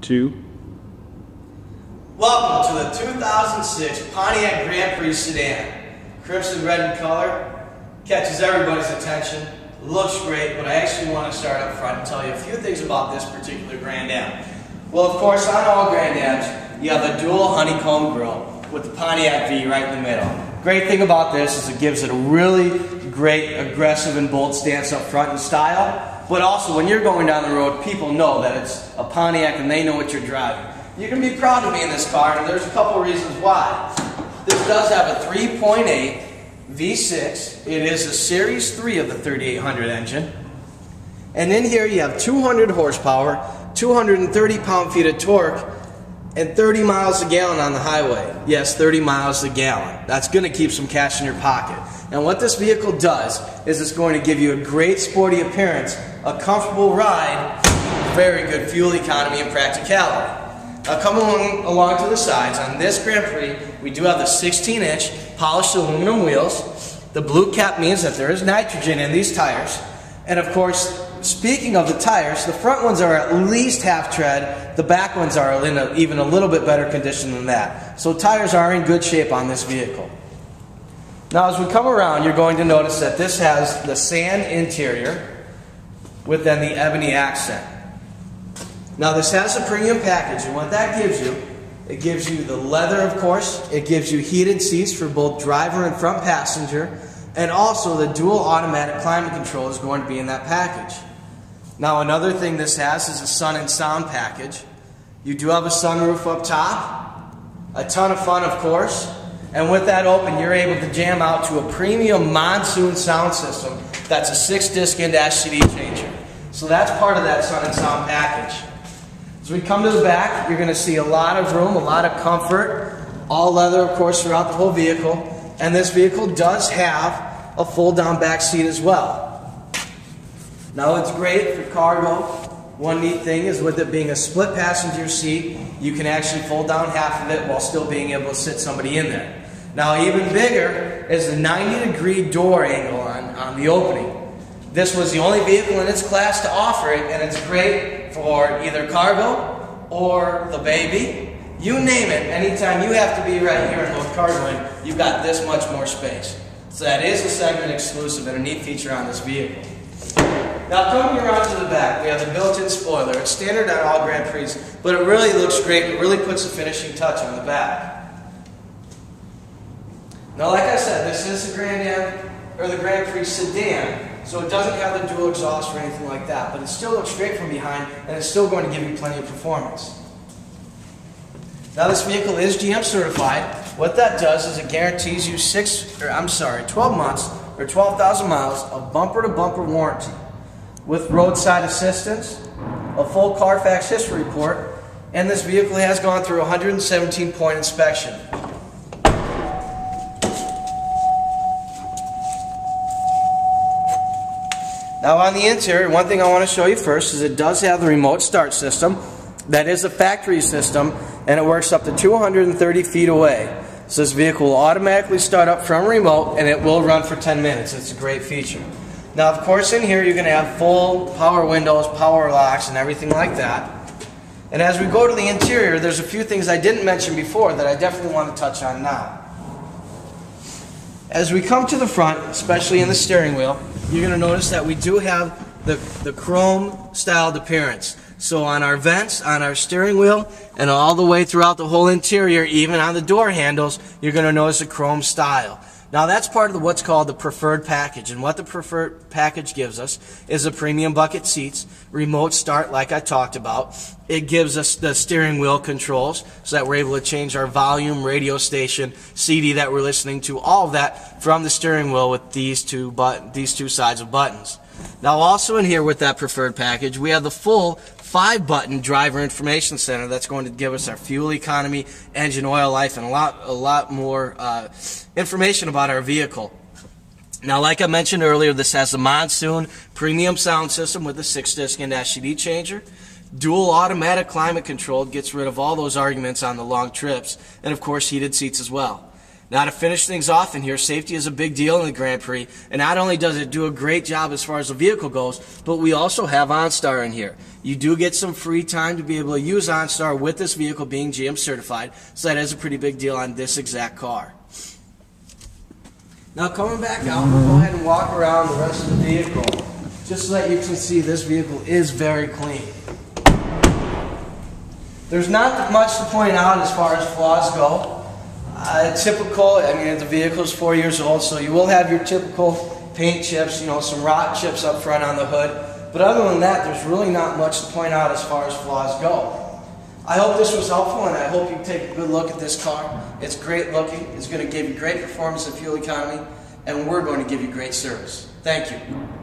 2. Welcome to the 2006 Pontiac Grand Prix sedan. Crimson red in color, catches everybody's attention, looks great, but I actually want to start up front and tell you a few things about this particular Grand Am. Well, of course, on all Grand Ams, you have a dual honeycomb grille with the Pontiac V right in the middle. Great thing about this is it gives it a really great, aggressive and bold stance up front in style, but also when you're going down the road, people know that it's a Pontiac and they know what you're driving. You can be proud to be in this car, and there's a couple reasons why. This does have a 3.8 V6. It is a Series 3 of the 3800 engine. And in here you have 200 horsepower, 230 pound-feet of torque, and 30 miles a gallon on the highway. Yes, 30 miles a gallon. That's going to keep some cash in your pocket. And what this vehicle does is it's going to give you a great sporty appearance, a comfortable ride, very good fuel economy and practicality. Now coming along to the sides, on this Grand Prix, we do have the 16-inch polished aluminum wheels. The blue cap means that there is nitrogen in these tires. And of course, speaking of the tires, the front ones are at least half tread. The back ones are in even a little bit better condition than that. So tires are in good shape on this vehicle. Now as we come around, you're going to notice that this has the sand interior with then the ebony accent. Now this has a premium package, and what that gives you, it gives you the leather, of course, it gives you heated seats for both driver and front passenger, and also the dual automatic climate control is going to be in that package. Now another thing this has is a sun and sound package. You do have a sunroof up top, a ton of fun, of course, and with that open you're able to jam out to a premium monsoon sound system that's a 6-disc in-dash CD changer. So that's part of that sun and sound package. As we come to the back, you're going to see a lot of room, a lot of comfort, all leather, of course, throughout the whole vehicle. And this vehicle does have a fold-down back seat as well. Now, it's great for cargo. One neat thing is with it being a split passenger seat, you can actually fold down half of it while still being able to sit somebody in there. Now, even bigger is the 90-degree door angle on the opening. This was the only vehicle in its class to offer it, and it's great for either cargo or the baby. You name it, anytime you have to be right here and load cargo in, you've got this much more space. So that is a segment exclusive and a neat feature on this vehicle. Now coming around to the back, we have the built-in spoiler. It's standard on all Grand Prix, but it really looks great. It really puts a finishing touch on the back. Now like I said, this is the Grand Am, or the Grand Prix sedan. So it doesn't have the dual exhaust or anything like that, but it still looks great from behind, and it's still going to give you plenty of performance. Now this vehicle is GM certified. What that does is it guarantees you 12 months or 12,000 miles of bumper-to-bumper warranty with roadside assistance, a full Carfax history report, and this vehicle has gone through a 117-point inspection. Now on the interior, one thing I want to show you first is it does have the remote start system. That is a factory system, and it works up to 230 feet away. So this vehicle will automatically start up from remote, and it will run for 10 minutes. It's a great feature. Now of course in here you're going to have full power windows, power locks, and everything like that. And as we go to the interior, there's a few things I didn't mention before that I definitely want to touch on now. As we come to the front, especially in the steering wheel, you're going to notice that we do have the chrome styled appearance. So on our vents, on our steering wheel, and all the way throughout the whole interior, even on the door handles, you're going to notice a chrome style. Now that's part of what's called the preferred package, and what the preferred package gives us is the premium bucket seats, remote start like I talked about. It gives us the steering wheel controls so that we're able to change our volume, radio station, CD that we're listening to, all of that from the steering wheel with these two sides of buttons. Now also in here with that preferred package, we have the full 5-button driver information center that's going to give us our fuel economy, engine oil life, and a lot more information about our vehicle. Now, like I mentioned earlier, this has a monsoon premium sound system with a 6-disc in-dash CD changer. Dual automatic climate control gets rid of all those arguments on the long trips, and of course heated seats as well. Now, to finish things off in here, safety is a big deal in the Grand Prix, and not only does it do a great job as far as the vehicle goes, but we also have OnStar in here. You do get some free time to be able to use OnStar with this vehicle being GM certified, so that is a pretty big deal on this exact car. Now, coming back out, we'll go ahead and walk around the rest of the vehicle, just so that you can see this vehicle is very clean. There's not much to point out as far as flaws go. Typical, I mean, the vehicle is 4 years old, so you will have your typical paint chips, you know, some rot chips up front on the hood. But other than that, there's really not much to point out as far as flaws go. I hope this was helpful, and I hope you take a good look at this car. It's great looking, it's going to give you great performance and fuel economy, and we're going to give you great service. Thank you.